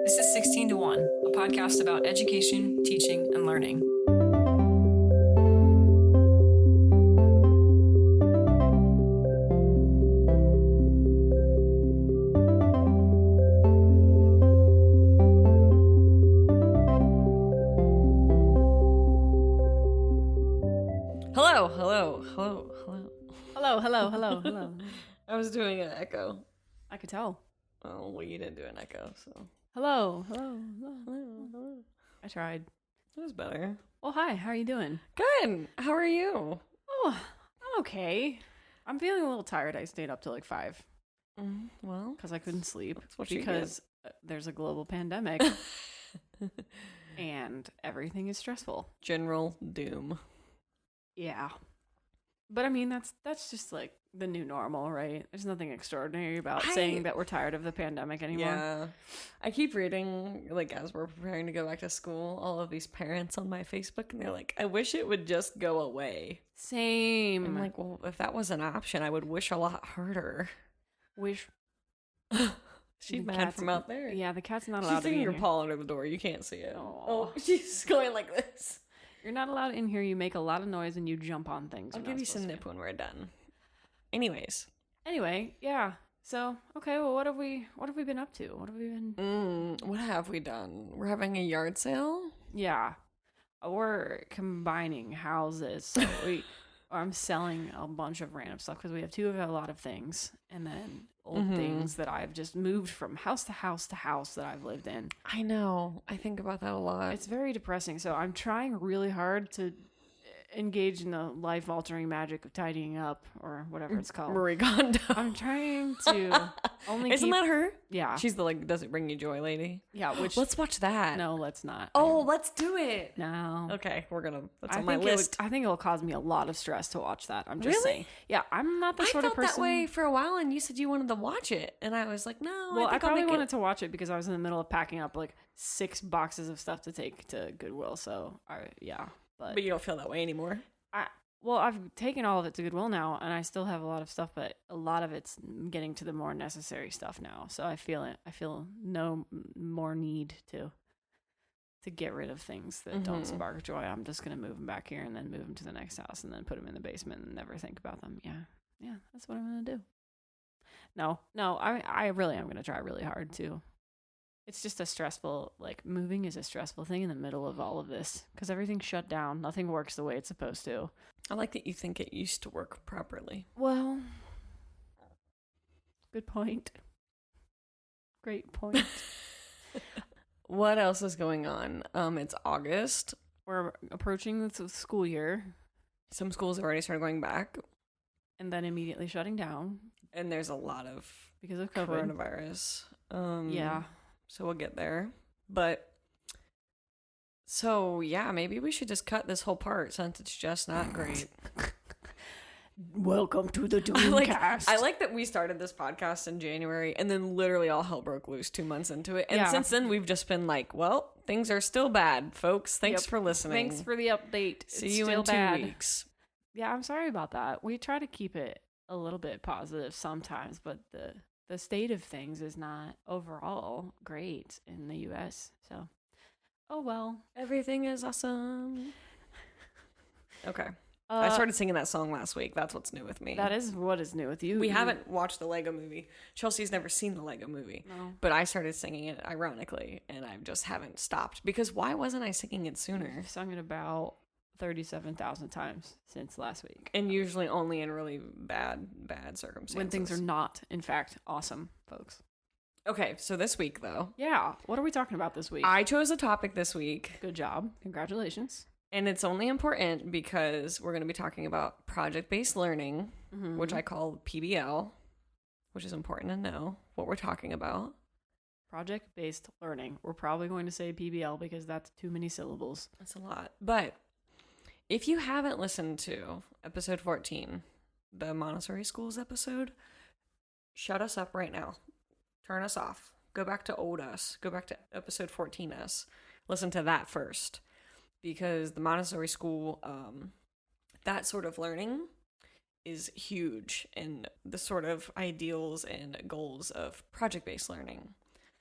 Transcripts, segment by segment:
This is 16 to 1, a podcast about education, teaching, and learning. Hello. I was doing an echo. I could tell. Oh, well, you didn't do an echo, so. Hello. I tried. It was better. Well, hi. How are you doing? Good. How are you? Oh, I'm okay. I'm feeling a little tired. I stayed up till like 5. Well, because I couldn't sleep. That's what because there's a global pandemic and everything is stressful. General doom. Yeah. But I mean, that's just like the new normal, right? There's nothing extraordinary about saying that we're tired of the pandemic anymore. Yeah. I keep reading, like, as we're preparing to go back to school, all of these parents on my Facebook, and they're like, I wish it would just go away. Same. I'm like, well, if that was an option, I would wish a lot harder. Wish. She's mad from out there. Yeah, the cat's not allowed to be in sticking her here. paw under the door. You can't see it. Aww. Oh, she's going like this. You're not allowed in here. You make a lot of noise and you jump on things. I'll give you some nip when we're done. Anyways. Anyway, yeah. So, okay, well, what have we been up to? What have we been... What have we done? We're having a yard sale? Yeah. We're combining houses. So I'm selling a bunch of random stuff because we have a lot of things. And then old things that I've just moved from house to house to house that I've lived in. I know. I think about that a lot. It's very depressing. So I'm trying really hard to engage in the life-altering magic of tidying up, or whatever it's called. Marie Kondo. I'm trying to only Isn't that her? Yeah. She's the, like, does it bring you joy lady? Yeah, which... Let's watch that. No, let's not. Oh, let's do it. No. Okay, that's on my list. I think it will cause me a lot of stress to watch that. I'm just saying. Yeah, I'm not the sort of person... I felt that way for a while, and you said you wanted to watch it, and I was like, no, well, I probably wanted it. to watch it because I was in the middle of packing up like 6 boxes of stuff to take to Goodwill, so yeah. But you don't feel that way anymore? Well, I've taken all of it to Goodwill now, and I still have a lot of stuff, but a lot of it's getting to the more necessary stuff now. So I feel no more need to get rid of things that don't spark joy. I'm just going to move them back here and then move them to the next house and then put them in the basement and never think about them. Yeah, that's what I'm going to do. No, I really am going to try really hard too. It's just a stressful, like, moving is a stressful thing in the middle of all of this because everything's shut down. Nothing works the way it's supposed to. I like that you think it used to work properly. Well, good point. Great point. What else is going on? It's August. We're approaching the school year. Some schools have already started going back. And then immediately shutting down. And there's a lot of because of COVID. Coronavirus. Yeah. So we'll get there. But, so, yeah, maybe we should just cut this whole part since it's just not great. Welcome to the Doomcast. I like that we started this podcast in January and then literally all hell broke loose 2 months into it. And since then, we've just been like, well, things are still bad, folks. Thanks for listening. Thanks for the update. See you in 2 weeks. Yeah, I'm sorry about that. We try to keep it a little bit positive sometimes, but the state of things is not overall great in the U.S. So, oh well. Everything is awesome. Okay. I started singing that song last week. That's what's new with me. That is what is new with you. We haven't watched the Lego movie. Chelsea's never seen the Lego movie. No. But I started singing it ironically, and I just haven't stopped. Because why wasn't I singing it sooner? I've sung it about 37,000 times since last week. And usually only in really bad circumstances. When things are not, in fact, awesome, folks. Okay, so this week, though. Yeah, what are we talking about this week? I chose a topic this week. Good job. Congratulations. And it's only important because we're going to be talking about project-based learning, which I call PBL, which is important to know what we're talking about. Project-based learning. We're probably going to say PBL because that's too many syllables. That's a lot. But if you haven't listened to episode 14, the Montessori Schools episode, shut us up right now. Turn us off. Go back to old us. Go back to episode 14 us. Listen to that first. Because the Montessori school, that sort of learning is huge in the sort of ideals and goals of project-based learning.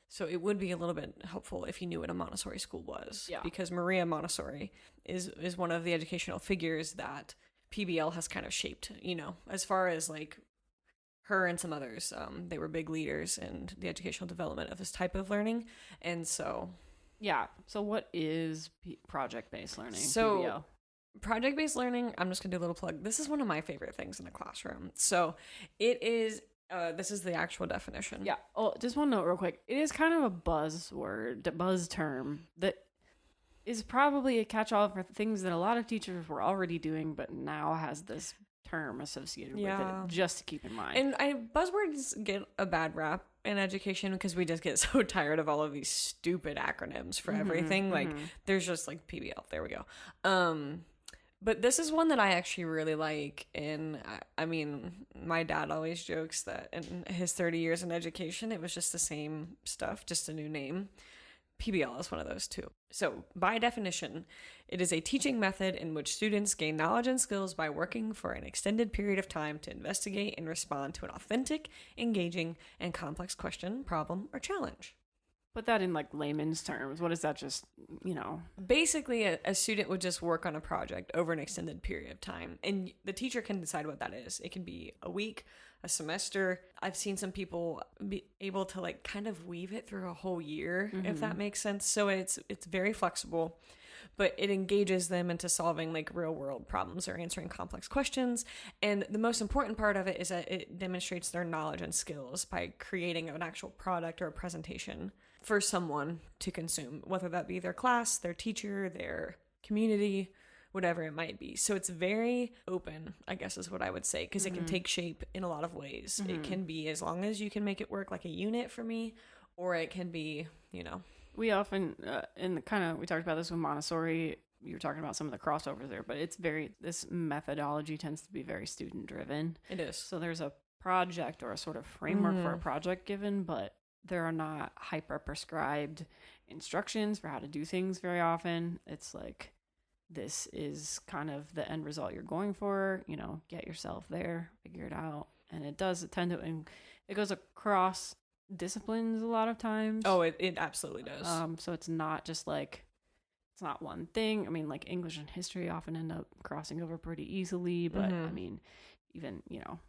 So it would be a little bit helpful if you knew what a Montessori school was. Yeah. Because Maria Montessori is one of the educational figures that PBL has kind of shaped, as far as like her and some others. They were big leaders in the educational development of this type of learning. And so... Yeah. So what is project-based learning? So PBL? Project-based learning, I'm just going to do a little plug. This is one of my favorite things in a classroom. So it is, this is the actual definition. Yeah. Oh, just one note real quick. It is kind of a buzzword, buzz term that is probably a catch-all for things that a lot of teachers were already doing, but now has this term associated with it, just to keep in mind. And buzzwords get a bad rap in education because we just get so tired of all of these stupid acronyms for everything. Like there's just like PBL. There we go. But this is one that I actually really like. And I mean, my dad always jokes that in his 30 years in education, it was just the same stuff, just a new name. PBL is one of those too. So by definition, it is a teaching method in which students gain knowledge and skills by working for an extended period of time to investigate and respond to an authentic, engaging, and complex question, problem, or challenge. Put that in like layman's terms. What is that? Just, Basically, a student would just work on a project over an extended period of time, and the teacher can decide what that is. It can be a week, a semester. I've seen some people be able to like kind of weave it through a whole year, if that makes sense. So it's very flexible, but it engages them into solving like real world problems or answering complex questions. And the most important part of it is that it demonstrates their knowledge and skills by creating an actual product or a presentation for someone to consume, whether that be their class, their teacher, their community, whatever it might be. So it's very open, I guess is what I would say, because it can take shape in a lot of ways. It can be as long as you can make it work like a unit for me, or it can be, We often, we talked about this with Montessori. You were talking about some of the crossovers there, but this methodology tends to be very student driven. It is. So there's a project or a sort of framework for a project given, but there are not hyper prescribed instructions for how to do things very often. It's like, this is kind of the end result you're going for, get yourself there, figure it out. And it does tend to, and it goes across disciplines a lot of times. Oh, it absolutely does. So it's not just like, it's not one thing. I mean, like English and history often end up crossing over pretty easily, but I mean, even,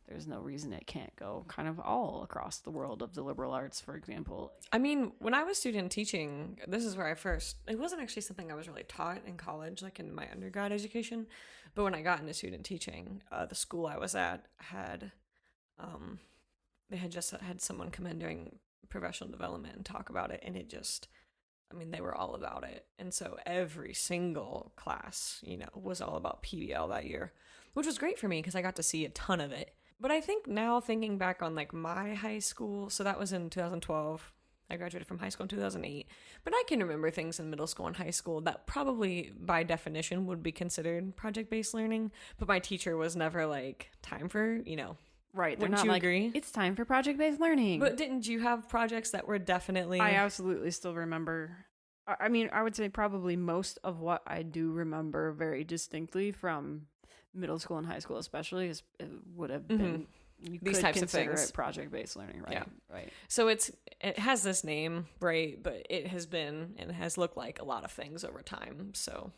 there's no reason it can't go kind of all across the world of the liberal arts, for example. I mean, when I was student teaching, this is where it wasn't actually something I was really taught in college, like in my undergrad education, but when I got into student teaching, the school I was at they had just had someone come in doing professional development and talk about it, and they were all about it. And so every single class, was all about PBL that year, which was great for me because I got to see a ton of it. But I think now thinking back on like my high school, so that was in 2012. I graduated from high school in 2008. But I can remember things in middle school and high school that probably by definition would be considered project-based learning. But my teacher was never like, time for, Right. They're Wouldn't not you like, agree? it's time for project-based learning. But didn't you have projects that were definitely... I absolutely still remember. I mean, I would say probably most of what I do remember very distinctly from middle school and high school especially it would have been... You These could types of consider things. it project-based learning, right? Yeah. Right. So it has this name, right? But it has been and has looked like a lot of things over time. So...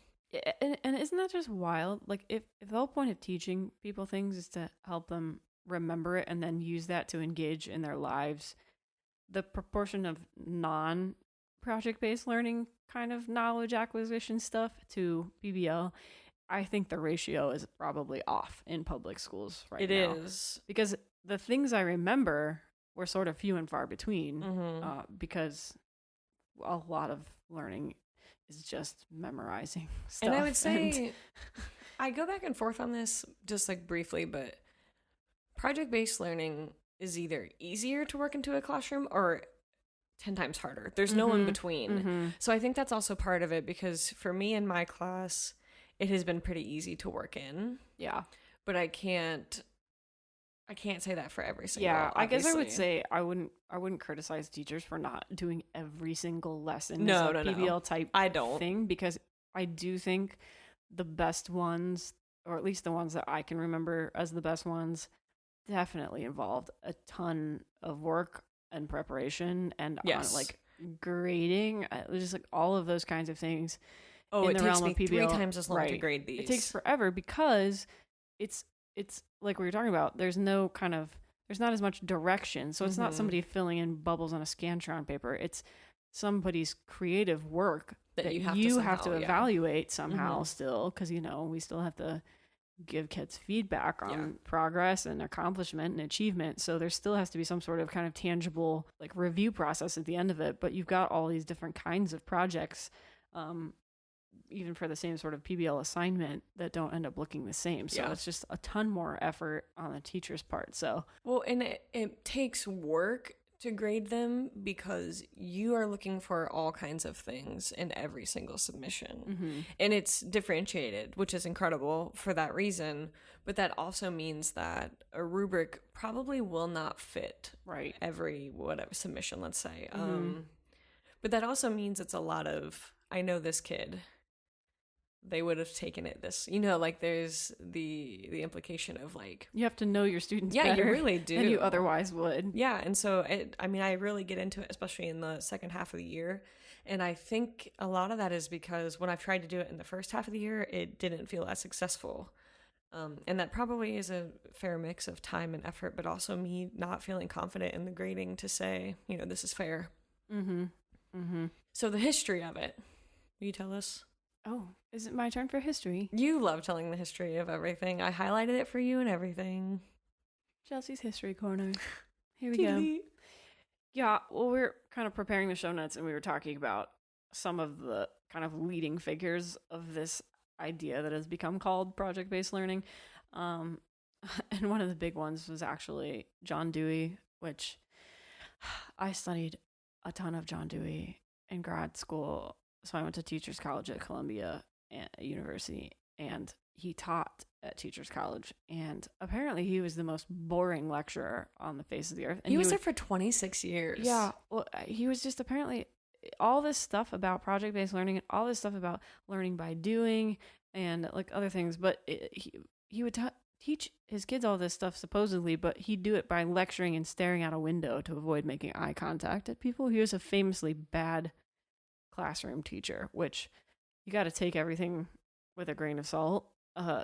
And isn't that just wild? Like, if the whole point of teaching people things is to help them remember it and then use that to engage in their lives, the proportion of non-project-based learning kind of knowledge acquisition stuff to PBL, I think the ratio is probably off in public schools right now. It is. Because the things I remember were sort of few and far between, because a lot of learning is just memorizing stuff. And I would say, I go back and forth on this just like briefly, but project-based learning is either easier to work into a classroom or 10 times harder. There's no in between. So I think that's also part of it, because for me in my class, it has been pretty easy to work in. Yeah. But I can't say that for every single. Yeah, I guess I would obviously. say I wouldn't criticize teachers for not doing every single lesson No, as a no. PBL type I don't. thing, because I do think the best ones, or at least the ones that I can remember as the best ones, definitely involved a ton of work and preparation and Yes. grading, just like all of those kinds of things. Oh, in it the takes realm me of PBL, 3 times as long to right. grade these. It takes forever because it's like we were talking about. There's not as much direction. So it's not somebody filling in bubbles on a Scantron paper. It's somebody's creative work that you have to evaluate somehow still, because we still have to give kids feedback on progress and accomplishment and achievement. So there still has to be some sort of kind of tangible like review process at the end of it. But you've got all these different kinds of projects, even for the same sort of PBL assignment, that don't end up looking the same. So it's just a ton more effort on the teacher's part. So and it takes work to grade them because you are looking for all kinds of things in every single submission. And it's differentiated, which is incredible for that reason. But that also means that a rubric probably will not fit every whatever submission, let's say. But that also means it's a lot of, I know this kid, they would have taken it this, like there's the implication of like, you have to know your students better, you really do, than you otherwise would. And so I really get into it, especially in the second half of the year, and I think a lot of that is because when I've tried to do it in the first half of the year, it didn't feel as successful, and that probably is a fair mix of time and effort, but also me not feeling confident in the grading to say, this is fair. So the history of it, will you tell us? Oh, is it my turn for history? You love telling the history of everything. I highlighted it for you and everything. Chelsea's History Corner. Here we go. Yeah, well, we're kind of preparing the show notes, and we were talking about some of the kind of leading figures of this idea that has become called project-based learning. And one of the big ones was actually John Dewey, which I studied a ton of John Dewey in grad school. So I went to Teachers College at Columbia University, and he taught at Teachers College. And apparently he was the most boring lecturer on the face of the earth. And he was there for 26 years. Yeah. Well, he was just apparently all this stuff about project-based learning and all this stuff about learning by doing and like other things. But he would teach his kids all this stuff supposedly, but he'd do it by lecturing and staring out a window to avoid making eye contact at people. He was a famously bad classroom teacher, which you got to take everything with a grain of salt.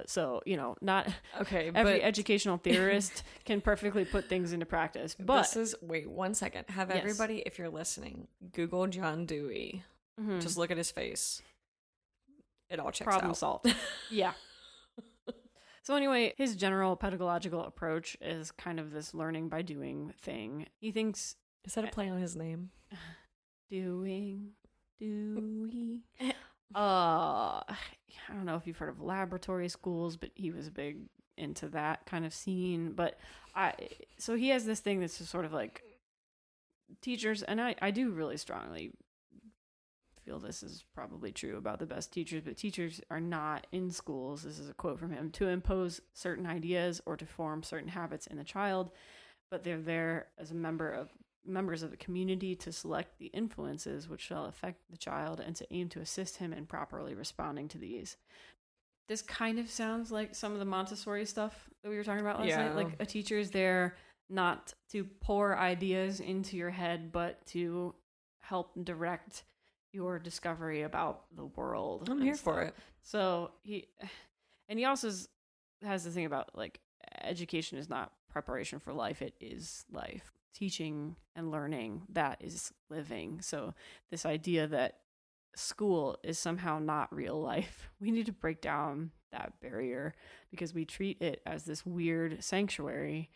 So not every educational theorist can perfectly put things into practice. But wait 1 second. Have everybody, if you're listening, Google John Dewey. Just look at his face. It all checks Problem out. solved. Yeah. So anyway, his general pedagogical approach is kind of this learning by doing thing. He thinks, is that a play on his name? Dewey. I don't know if you've heard of laboratory schools, but he was big into that kind of scene. But so he has this thing that's just sort of like teachers, and I do really strongly feel this is probably true about the best teachers, but teachers are not in schools, this is a quote from him, to impose certain ideas or to form certain habits in the child, but they're there as members of the community to select the influences which shall affect the child and to aim to assist him in properly responding to these. This kind of sounds like some of the Montessori stuff that we were talking about last night. Like a teacher is there not to pour ideas into your head, but to help direct your discovery about the world. I'm here for it. So he also has the thing about like education is not preparation for life, it is life. Teaching and learning, that is living. So this idea that school is somehow not real life, we need to break down that barrier, because we treat it as this weird sanctuary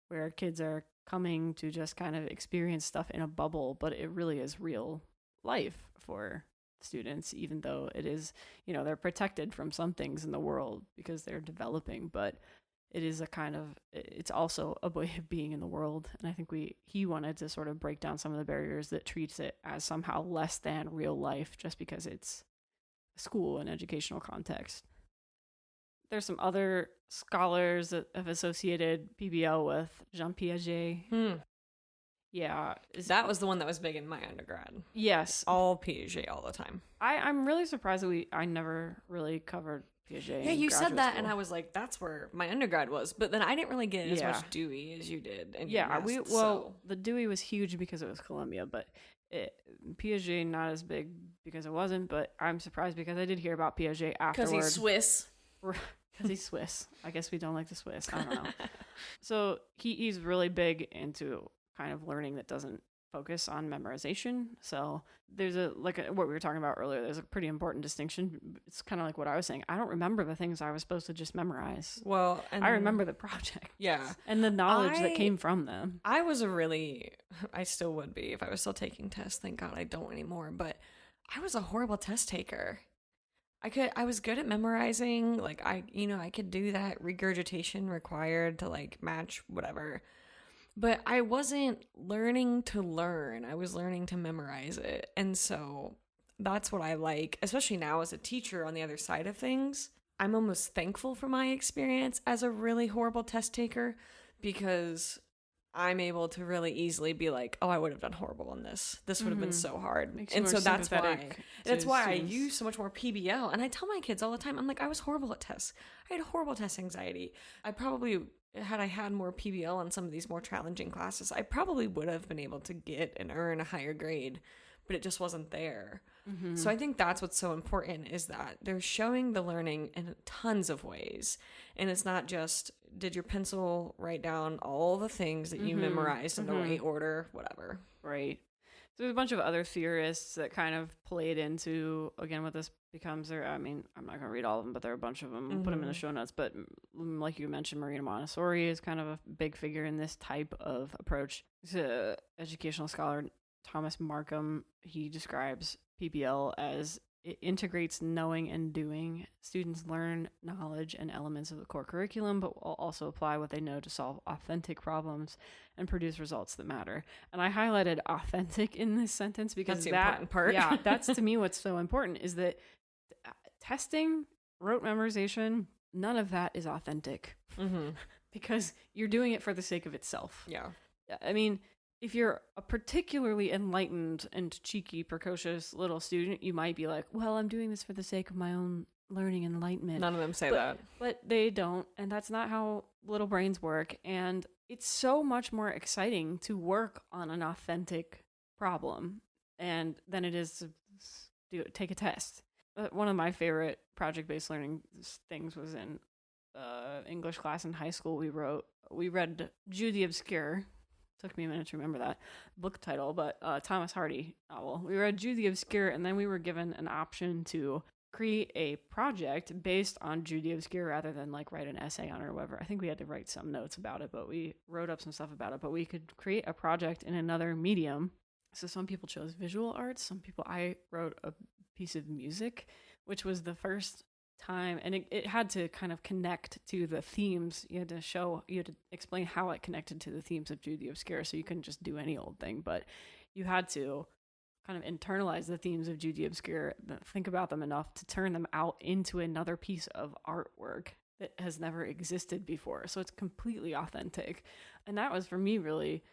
where kids are coming to just kind of experience stuff in a bubble, but it really is real life for students, even though it is, they're protected from some things in the world because they're developing, but it is it's also a way of being in the world. And I think he wanted to sort of break down some of the barriers that treats it as somehow less than real life just because it's a school and educational context. There's some other scholars that have associated PBL with Jean Piaget. Yeah. That was the one that was big in my undergrad. Yes. All Piaget all the time. I'm really surprised that I never really covered Piaget. Yeah, you said that, and I was like, that's where my undergrad was. But then I didn't really get as much Dewey as you did. The Dewey was huge because it was Columbia, but Piaget not as big because it wasn't, but I'm surprised because I did hear about Piaget Because afterward. he's Swiss. Because he's Swiss. I guess we don't like the Swiss. I don't know. So he's really big into kind of learning that doesn't focus on memorization. So there's what we were talking about earlier, there's a pretty important distinction. It's kind of like what I was saying. I don't remember the things I was supposed to just memorize. Well, I remember the project. Yeah. And the knowledge that came from them. I still would be if I was still taking tests. Thank God I don't anymore. But I was a horrible test taker. I was good at memorizing. Like I could do that regurgitation required to like match whatever. But I wasn't learning to learn. I was learning to memorize it. And so that's what I like, especially now as a teacher on the other side of things. I'm almost thankful for my experience as a really horrible test taker because I'm able to really easily be like, oh, I would have done horrible in this. This would have been so hard. And so that's why I use so much more PBL. And I tell my kids all the time, I'm like, I was horrible at tests. I had horrible test anxiety. I probably, had I had more PBL on some of these more challenging classes, I probably would have been able to get and earn a higher grade, but it just wasn't there. Mm-hmm. So I think that's what's so important is that they're showing the learning in tons of ways. And it's not just, did your pencil write down all the things that you memorized in the right order, whatever. Right. So there's a bunch of other theorists that kind of played into, again, what this becomes. I mean, I'm not going to read all of them, but there are a bunch of them. We'll put them in the show notes. But like you mentioned, Marina Montessori is kind of a big figure in this type of approach. He's an educational scholar, Thomas Markham. He describes PBL as it integrates knowing and doing. Students learn knowledge and elements of the core curriculum, but will also apply what they know to solve authentic problems and produce results that matter. And I highlighted authentic in this sentence because that's the important part. Yeah, that's to me what's so important is that testing, rote memorization, none of that is authentic because you're doing it for the sake of itself. Yeah. I mean, if you're a particularly enlightened and cheeky, precocious little student, you might be like, well, I'm doing this for the sake of my own learning and enlightenment. None of them say that. But they don't, and that's not how little brains work. And it's so much more exciting to work on an authentic problem than it is to take a test. One of my favorite project-based learning things was in English class in high school. We read Jude the Obscure. Took me a minute to remember that book title, but Thomas Hardy novel. We read Jude the Obscure, and then we were given an option to create a project based on Jude the Obscure rather than like write an essay on it or whatever. I think we had to write some notes about it, but we wrote up some stuff about it. But we could create a project in another medium. So some people chose visual arts. I wrote a piece of music, which was the first time, and it had to kind of connect to the themes. You had to explain how it connected to the themes of Jude the Obscure, so you couldn't just do any old thing, but you had to kind of internalize the themes of Jude the Obscure, think about them enough to turn them out into another piece of artwork that has never existed before. So it's completely authentic. And that was for me really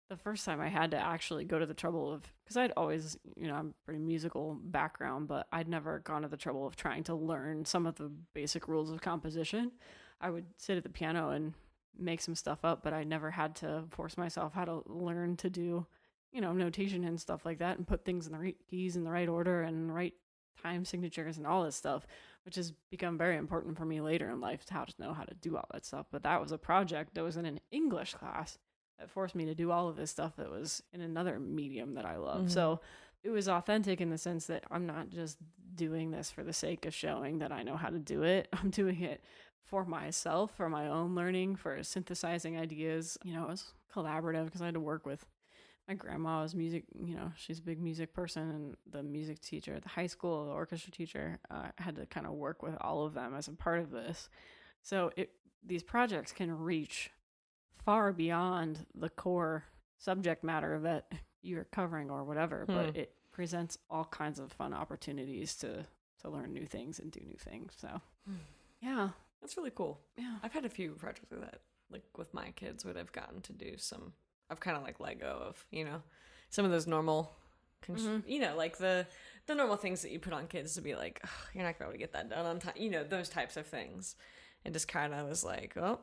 the first time I had to actually go to the trouble of, because I'd always, I'm pretty musical background, but I'd never gone to the trouble of trying to learn some of the basic rules of composition. I would sit at the piano and make some stuff up, but I never had to force myself how to learn to do, notation and stuff like that and put things in the right keys in the right order and right time signatures and all this stuff, which has become very important for me later in life, how to know how to do all that stuff. But that was a project that was in an English class that forced me to do all of this stuff that was in another medium that I love. So it was authentic in the sense that I'm not just doing this for the sake of showing that I know how to do it. I'm doing it for myself, for my own learning, for synthesizing ideas. It was collaborative because I had to work with my grandma was music, she's a big music person, and the music teacher at the high school, the orchestra teacher, I had to kind of work with all of them as a part of this. So these projects can reach far beyond the core subject matter that you're covering or whatever, but it presents all kinds of fun opportunities to learn new things and do new things. So yeah, that's really cool. Yeah, I've had a few projects like that, like with my kids, where they've gotten to do some. I've kind of like let go of some of those normal like the normal things that you put on kids to be like, oh, you're not gonna be able to get that done on time, those types of things, and just kind of was like, oh,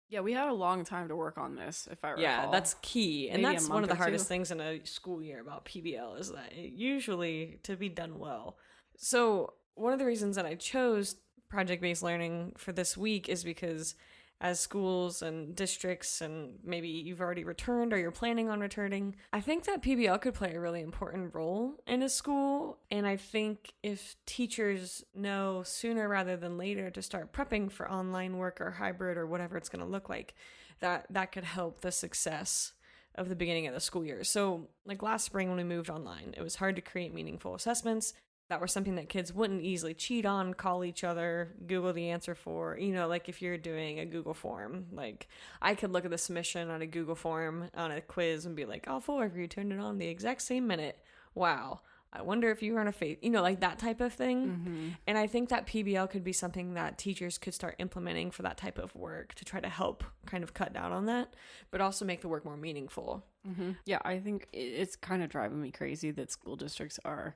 Yeah, we had a long time to work on this, if I recall. Yeah, that's key. And Maybe that's a one of month the or hardest two. things in a school year about PBL is that it usually to be done well. So, one of the reasons that I chose project-based learning for this week is because as schools and districts and maybe you've already returned or you're planning on returning, I think that PBL could play a really important role in a school. And I think if teachers know sooner rather than later to start prepping for online work or hybrid or whatever it's going to look like, that could help the success of the beginning of the school year. So, like last spring when we moved online, it was hard to create meaningful assessments that were something that kids wouldn't easily cheat on, call each other, Google the answer for. Like if you're doing a Google form, like I could look at the submission on a Google form on a quiz and be like, oh, full you turned it on the exact same minute. Wow. I wonder if you were on a face, like that type of thing. Mm-hmm. And I think that PBL could be something that teachers could start implementing for that type of work to try to help kind of cut down on that, but also make the work more meaningful. Mm-hmm. Yeah, I think it's kind of driving me crazy that school districts are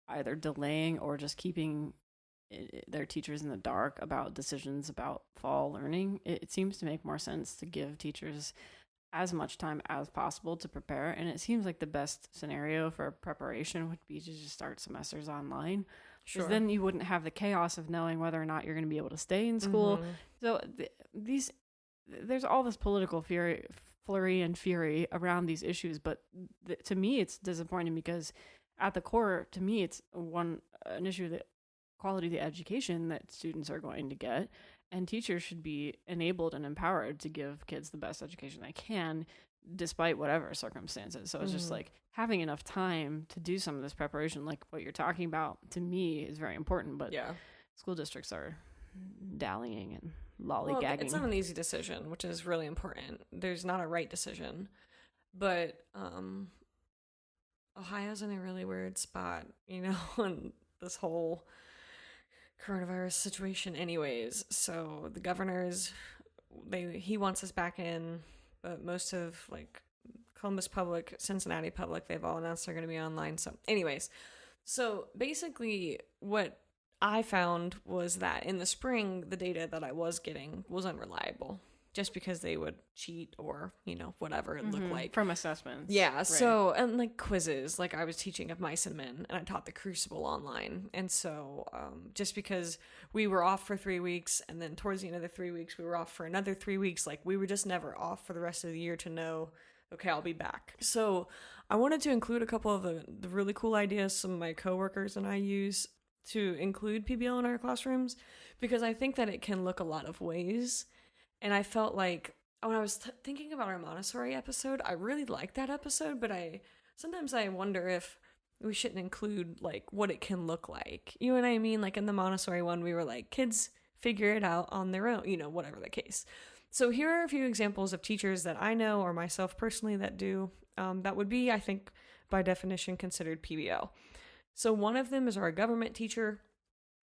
either delaying or just keeping their teachers in the dark about decisions about fall learning. It seems to make more sense to give teachers as much time as possible to prepare, and it seems like the best scenario for preparation would be to just start semesters online. Because then you wouldn't have the chaos of knowing whether or not you're going to be able to stay in school. Mm-hmm. So there's all this political flurry and fury around these issues, but to me it's disappointing because at the core, to me, it's an issue that quality of the education that students are going to get, and teachers should be enabled and empowered to give kids the best education they can, despite whatever circumstances. So it's just like having enough time to do some of this preparation, like what you're talking about, to me is very important. But school districts are dallying and lollygagging. Well, it's not an easy decision, which is really important. There's not a right decision, but Ohio's in a really weird spot, in this whole coronavirus situation anyways. So the governors, he wants us back in, but most of like Columbus Public, Cincinnati Public, they've all announced they're going to be online. So anyways, so basically what I found was that in the spring, the data that I was getting was unreliable. Just because they would cheat or, whatever it looked like. From assessments. Yeah, right. So, and like quizzes, like I was teaching of Mice and Men, and I taught the Crucible online. And so, just because we were off for 3 weeks, and then towards the end of the 3 weeks, we were off for another 3 weeks, like we were just never off for the rest of the year to know, okay, I'll be back. So, I wanted to include a couple of the really cool ideas some of my coworkers and I use to include PBL in our classrooms, because I think that it can look a lot of ways. And I felt like when I was thinking about our Montessori episode, I really liked that episode, but sometimes I wonder if we shouldn't include like what it can look like. You know what I mean? Like in the Montessori one, we were like, kids figure it out on their own, whatever the case. So here are a few examples of teachers that I know or myself personally that do. That would be, I think, by definition considered PBL. So one of them is our government teacher.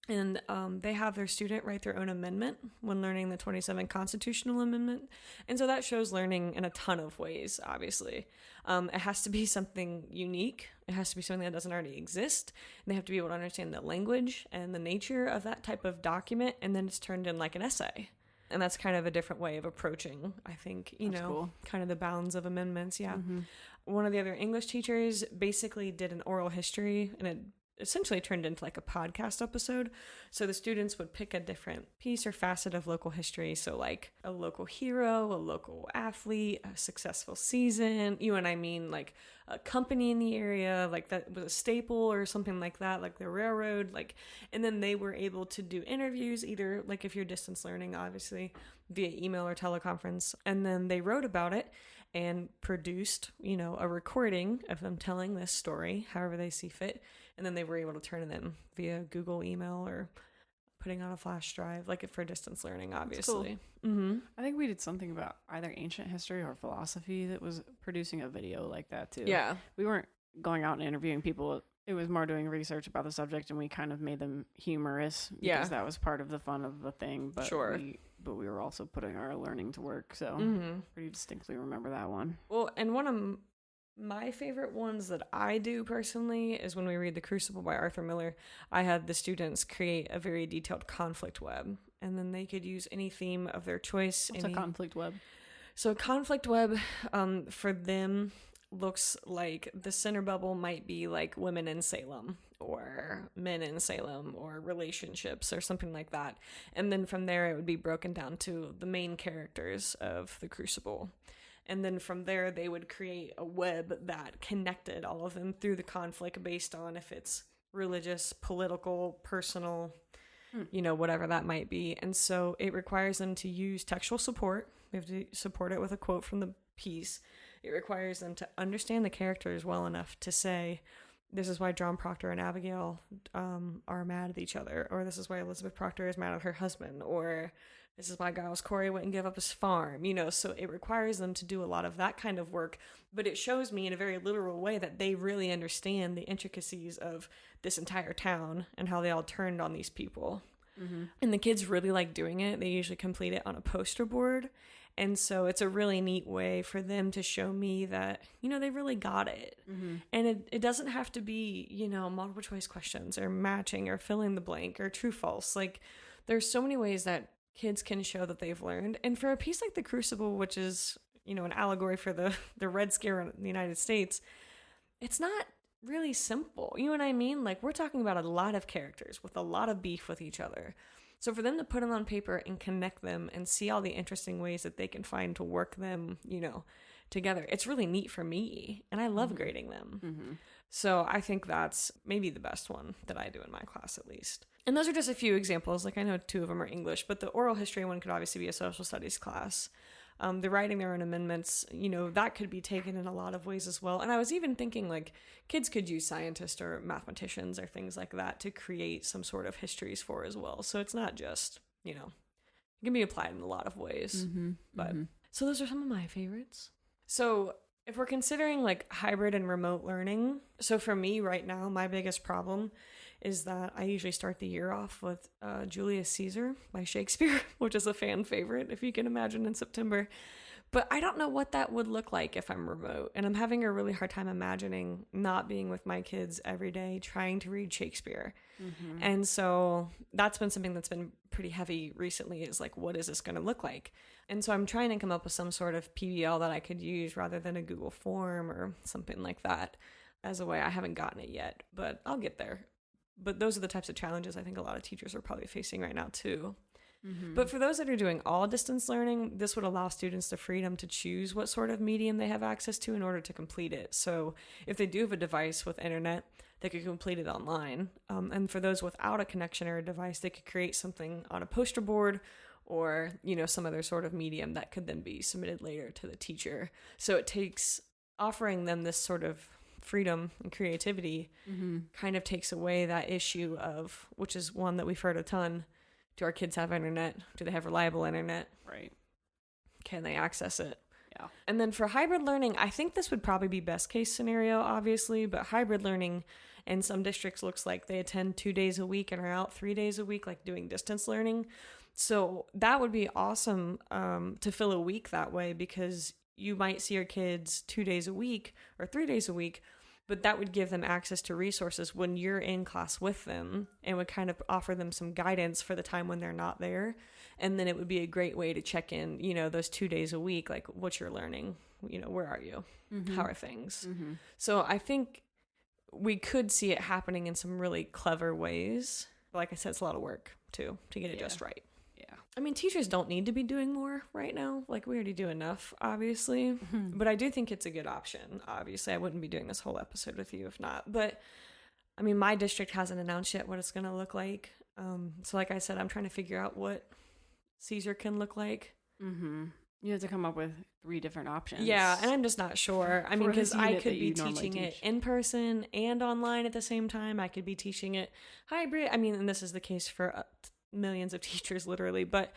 And they have their student write their own amendment when learning the 27 Constitutional Amendment. And so that shows learning in a ton of ways, obviously. It has to be something unique. It has to be something that doesn't already exist. And they have to be able to understand the language and the nature of that type of document. And then it's turned in like an essay. And that's kind of a different way of approaching, I think, cool. Kind of the bounds of amendments. Yeah. Mm-hmm. One of the other English teachers basically did an oral history, and it essentially turned into like a podcast episode. So the students would pick a different piece or facet of local history. So like a local hero, a local athlete, a successful season, you know what I mean? Like a company in the area, like that was a staple or something like that, like the railroad, like, and then they were able to do interviews, either like if you're distance learning, obviously via email or teleconference. And then they wrote about it and produced, a recording of them telling this story, however they see fit. And then they were able to turn it in via Google email or putting on a flash drive, like for distance learning, obviously. Cool. Mm-hmm. I think we did something about either ancient history or philosophy that was producing a video like that too. Yeah. We weren't going out and interviewing people. It was more doing research about the subject, and we kind of made them humorous because that was part of the fun of the thing. But sure. But we were also putting our learning to work. So pretty distinctly remember that one. Well, and one of my favorite ones that I do personally is when we read The Crucible by Arthur Miller. I had the students create a very detailed conflict web and then they could use any theme of their choice. What's a conflict web? So a conflict web, for them, looks like the center bubble might be like women in Salem or men in Salem or relationships or something like that. And then from there, it would be broken down to the main characters of the Crucible. And then from there, they would create a web that connected all of them through the conflict based on if it's religious, political, personal, whatever that might be. And so it requires them to use textual support. We have to support it with a quote from the piece. It requires them to understand the characters well enough to say, this is why John Proctor and Abigail are mad at each other, or this is why Elizabeth Proctor is mad at her husband, or this is why Giles Corey wouldn't give up his farm, so it requires them to do a lot of that kind of work, but it shows me in a very literal way that they really understand the intricacies of this entire town and how they all turned on these people. Mm-hmm. And the kids really like doing it. They usually complete it on a poster board. And so it's a really neat way for them to show me that, they really got it. Mm-hmm. And it doesn't have to be, multiple choice questions or matching or filling the blank or true false. Like, there's so many ways that kids can show that they've learned. And for a piece like The Crucible, which is, an allegory for the Red Scare in the United States, it's not really simple. You know what I mean? Like, we're talking about a lot of characters with a lot of beef with each other. So for them to put them on paper and connect them and see all the interesting ways that they can find to work them, together, it's really neat for me. And I love grading them. Mm-hmm. So I think that's maybe the best one that I do in my class, at least. And those are just a few examples. Like, I know 2 of them are English, but the oral history one could obviously be a social studies class. The writing their own amendments, that could be taken in a lot of ways as well. And I was even thinking, like, kids could use scientists or mathematicians or things like that to create some sort of histories for as well. So it's not just, it can be applied in a lot of ways. Mm-hmm. But so those are some of my favorites. So if we're considering like hybrid and remote learning, so for me right now, my biggest problem is that I usually start the year off with Julius Caesar by Shakespeare, which is a fan favorite, if you can imagine, in September. But I don't know what that would look like if I'm remote. And I'm having a really hard time imagining not being with my kids every day trying to read Shakespeare. Mm-hmm. And so that's been something that's been pretty heavy recently, is like, what is this going to look like? And so I'm trying to come up with some sort of PBL that I could use rather than a Google form or something like that as a way. I haven't gotten it yet, but I'll get there. But those are the types of challenges I think a lot of teachers are probably facing right now too. Mm-hmm. But for those that are doing all distance learning, this would allow students the freedom to choose what sort of medium they have access to in order to complete it. So if they do have a device with internet, they could complete it online. And for those without a connection or a device, they could create something on a poster board or, some other sort of medium that could then be submitted later to the teacher. So it takes offering them this sort of freedom and creativity kind of takes away that issue of, which is one that we've heard a ton. Do our kids have internet? Do they have reliable internet? Right. Can they access it? Yeah. And then for hybrid learning, I think this would probably be best case scenario, obviously, but hybrid learning in some districts looks like they attend 2 days a week and are out 3 days a week, like doing distance learning. So that would be awesome to fill a week that way, because you might see your kids 2 days a week or 3 days a week, but that would give them access to resources when you're in class with them and would kind of offer them some guidance for the time when they're not there. And then it would be a great way to check in, those 2 days a week, like what you're learning, where are you? Mm-hmm. How are things? Mm-hmm. So I think we could see it happening in some really clever ways. But like I said, it's a lot of work too, to get it just right. I mean, teachers don't need to be doing more right now. Like, we already do enough, obviously. Mm-hmm. But I do think it's a good option. Obviously, I wouldn't be doing this whole episode with you if not. But, I mean, my district hasn't announced yet what it's going to look like. So like I said, I'm trying to figure out what Caesar can look like. Mm-hmm. You have to come up with 3 different options. Yeah, and I'm just not sure. I mean, because I could be teaching it in person and online at the same time. I could be teaching it hybrid. I mean, and this is the case for millions of teachers, literally. But,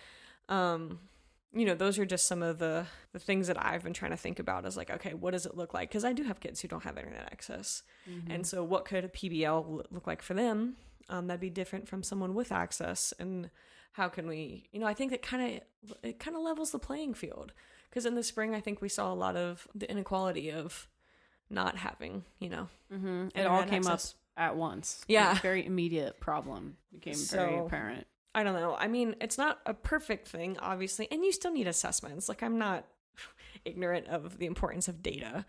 those are just some of the things that I've been trying to think about, is like, okay, what does it look like? Because I do have kids who don't have internet access. Mm-hmm. And so what could a PBL look like for them? That'd be different from someone with access. And how can we, I think it kind of levels the playing field. Because in the spring, I think we saw a lot of the inequality of not having, it all came up at once. Yeah. A very immediate problem became very apparent. I don't know. I mean, it's not a perfect thing, obviously, and you still need assessments. Like, I'm not ignorant of the importance of data,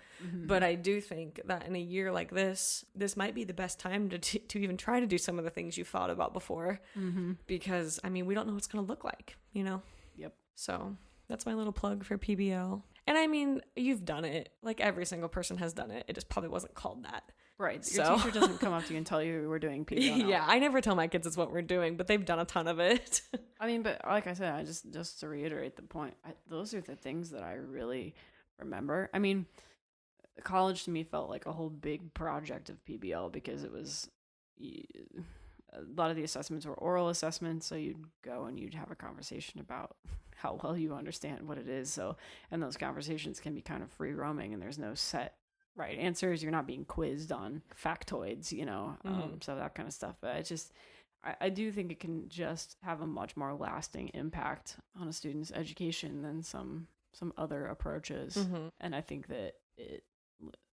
but I do think that in a year like this might be the best time to even try to do some of the things you thought about before, because I mean, we don't know what it's going to look like, you know? Yep. So that's my little plug for PBL. And I mean, you've done it. Like, every single person has done it. It just probably wasn't called that. Right. Your teacher doesn't come up to you and tell you we're doing PBL. Yeah, I never tell my kids it's what we're doing, but they've done a ton of it. I mean, but like I said, just to reiterate the point, those are the things that I really remember. I mean, college to me felt like a whole big project of PBL because it was a lot of the assessments were oral assessments, so you'd go and you'd have a conversation about how well you understand what it is. So, and those conversations can be kind of free roaming, and there's no set right answers. You're not being quizzed on factoids, you know, so that kind of stuff. But it just, I do think it can just have a much more lasting impact on a student's education than some other approaches. And I think that it,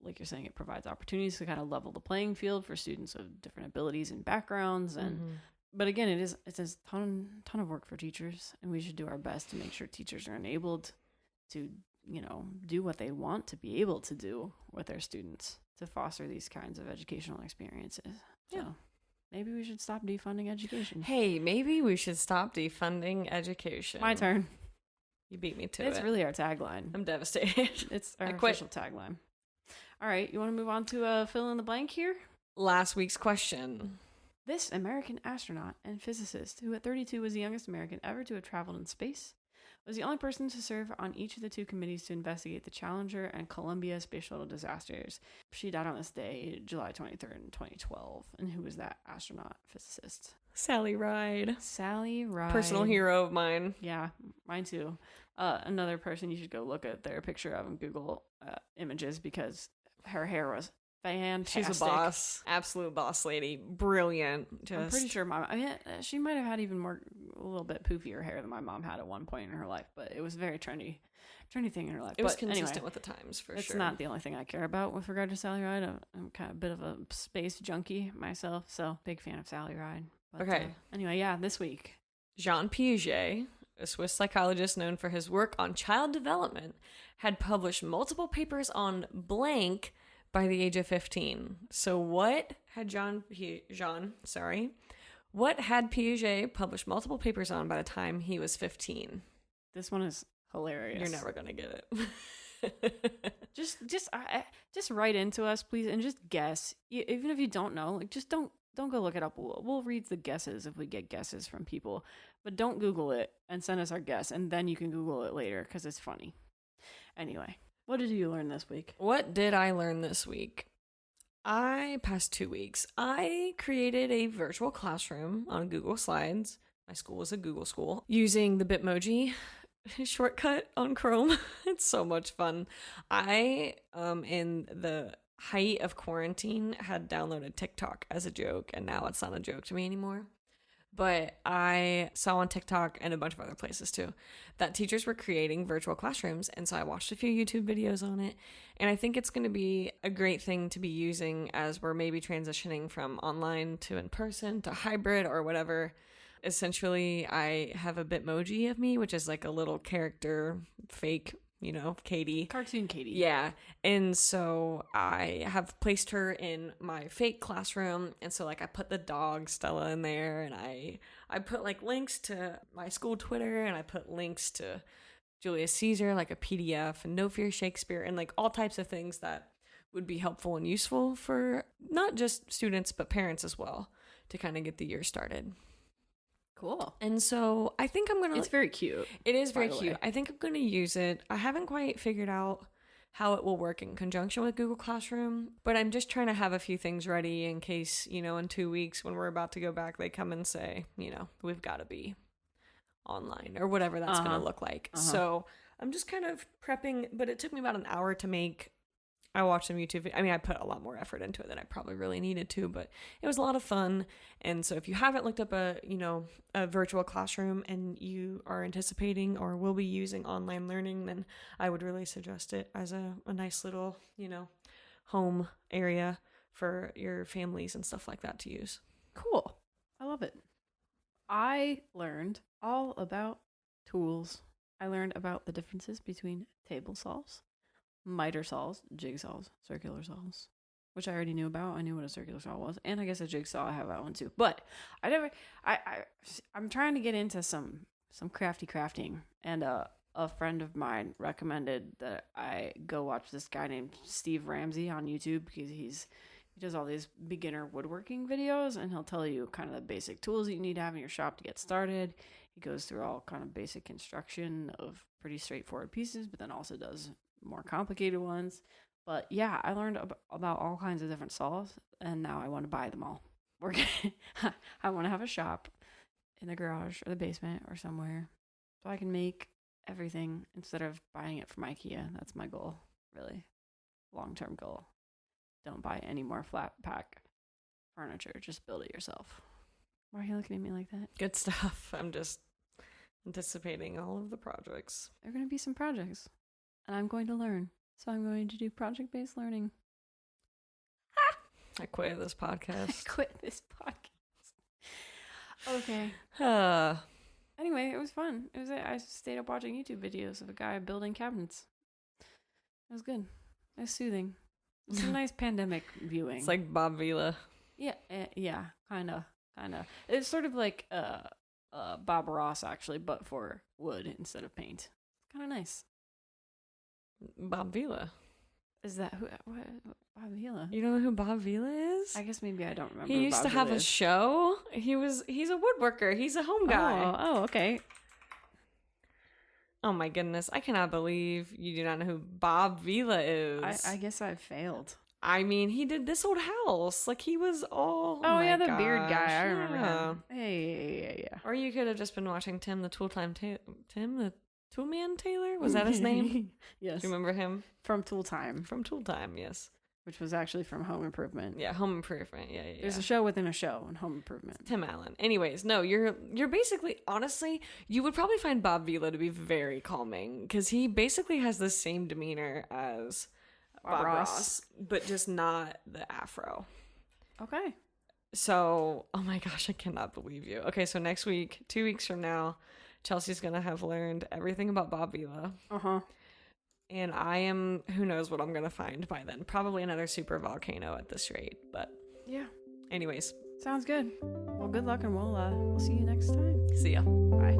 like you're saying, it provides opportunities to kind of level the playing field for students of different abilities and backgrounds. And but again, it's a ton of work for teachers, and we should do our best to make sure teachers are enabled to, you know, do what they want to be able to do with their students to foster these kinds of educational experiences. Yeah. So maybe we should stop defunding education. Hey, maybe we should stop defunding education. My turn. You beat me to it. It's really our tagline. I'm devastated. It's our official tagline. All right, you want to move on to fill in the blank here? Last week's question. This American astronaut and physicist, who at 32 was the youngest American ever to have traveled in space, was the only person to serve on each of the two committees to investigate the Challenger and Columbia space shuttle disasters. She died on this day, July 23rd, 2012. And who was that astronaut physicist? Sally Ride. Sally Ride. Personal hero of mine. Yeah, mine too. Another person you should go look at their picture of in Google Images, because her hair was fantastic. She's a boss. Absolute boss lady. Brilliant. I'm pretty sure she might have had even a little bit poofier hair than my mom had at one point in her life, but it was a very trendy thing in her life. It was consistent with the times, for sure. It's not the only thing I care about with regard to Sally Ride. I'm kind of a bit of a space junkie myself, so big fan of Sally Ride. But, okay. Anyway, yeah, this week. Jean Piaget, a Swiss psychologist known for his work on child development, had published multiple papers on blank by the age of 15. So what had what had Piaget published multiple papers on by the time he was 15? This one is hilarious. You're never gonna get it. just write into us, please, and just guess. Even if you don't know, like, just don't go look it up. We'll read the guesses if we get guesses from people, but don't Google it and send us our guess, and then you can Google it later because it's funny. Anyway, what did you learn this week? What did I learn this week? Past 2 weeks, I created a virtual classroom on Google Slides. My school was a Google school, using the Bitmoji shortcut on Chrome. It's so much fun. I, in the height of quarantine, had downloaded TikTok as a joke, and now it's not a joke to me anymore. But I saw on TikTok and a bunch of other places too that teachers were creating virtual classrooms, and so I watched a few YouTube videos on it, and I think it's going to be a great thing to be using as we're maybe transitioning from online to in-person to hybrid or whatever. Essentially, I have a Bitmoji of me, which is like a little character, fake, you know, Katie. Cartoon Katie. Yeah. And so I have placed her in my fake classroom. And so, like, I put the dog Stella in there, and I put, like, links to my school Twitter, and I put links to Julius Caesar, like a PDF, and No Fear Shakespeare, and, like, all types of things that would be helpful and useful for not just students, but parents as well, to kind of get the year started. Cool. And so I think I'm going to... It's very cute. It is very cute. I think I'm going to use it. I haven't quite figured out how it will work in conjunction with Google Classroom, but I'm just trying to have a few things ready in case, you know, in 2 weeks when we're about to go back, they come and say, you know, we've got to be online or whatever that's going to look like. So I'm just kind of prepping, but it took me about an hour to make. I watched some YouTube. I mean, I put a lot more effort into it than I probably really needed to, but it was a lot of fun. And so if you haven't looked up a virtual classroom and you are anticipating or will be using online learning, then I would really suggest it as a nice little, you know, home area for your families and stuff like that to use. Cool. I love it. I learned all about tools. I learned about the differences between table saws, miter saws, jigsaws, circular saws, which I already knew about. I knew what a circular saw was, and I guess a jigsaw, I have that one too. But I'm trying to get into some crafting, and a friend of mine recommended that I go watch this guy named Steve Ramsey on YouTube, because he does all these beginner woodworking videos, and he'll tell you kind of the basic tools that you need to have in your shop to get started. He goes through all kind of basic construction of pretty straightforward pieces, but then also does more complicated ones. But yeah, I learned about all kinds of different saws, and now I want to buy them all. I want to have a shop in the garage or the basement or somewhere, so I can make everything instead of buying it from IKEA. That's my goal, really. Long-term goal. Don't buy any more flat pack furniture. Just build it yourself. Why are you looking at me like that? Good stuff. I'm just anticipating all of the projects. There are going to be some projects, and I'm going to learn. So I'm going to do project-based learning. I quit this podcast. I quit this podcast. Okay. Anyway, it was fun. I stayed up watching YouTube videos of a guy building cabinets. It was good. It was soothing. It's a nice pandemic viewing. It's like Bob Vila. Yeah, kind of. It's sort of like Bob Ross, actually, but for wood instead of paint. It's kind of nice. Bob Vila. Is that who? What? Bob Vila? You don't know who Bob Vila is? I guess maybe I don't remember. He used to have a show. He's a woodworker. He's a home guy. Oh, okay. Oh my goodness. I cannot believe you do not know who Bob Vila is. I guess I failed. I mean, he did This Old House. Like, he was all... Oh my yeah, the gosh. beard guy. I remember Yeah. him. Yeah. Or you could have just been watching Tim the Toolman Taylor? Was that his name? Yes. Do you remember him? From Tool Time. From Tool Time, yes. Which was actually from Home Improvement. Yeah, Home Improvement. Yeah. There's a show within a show in Home Improvement. Tim Allen. Anyways, no, you're basically, honestly, you would probably find Bob Vila to be very calming, because he basically has the same demeanor as Bob Ross, but just not the afro. Okay. So, oh my gosh, I cannot believe you. Okay, so next week, 2 weeks from now, Chelsea's going to have learned everything about Bob Vila. Uh-huh. And I am, who knows what I'm going to find by then. Probably another super volcano at this rate, but yeah. Anyways. Sounds good. Well, good luck, and we'll see you next time. See ya. Bye.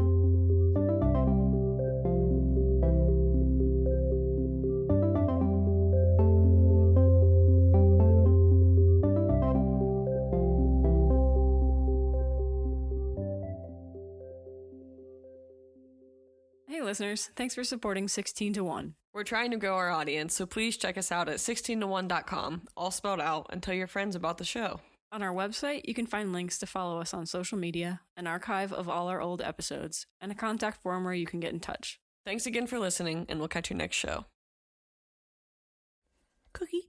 Hey listeners, thanks for supporting 16 to 1. We're trying to grow our audience, so please check us out at 16to1.com, all spelled out, and tell your friends about the show. On our website, you can find links to follow us on social media, an archive of all our old episodes, and a contact form where you can get in touch. Thanks again for listening, and we'll catch you next show. Cookie.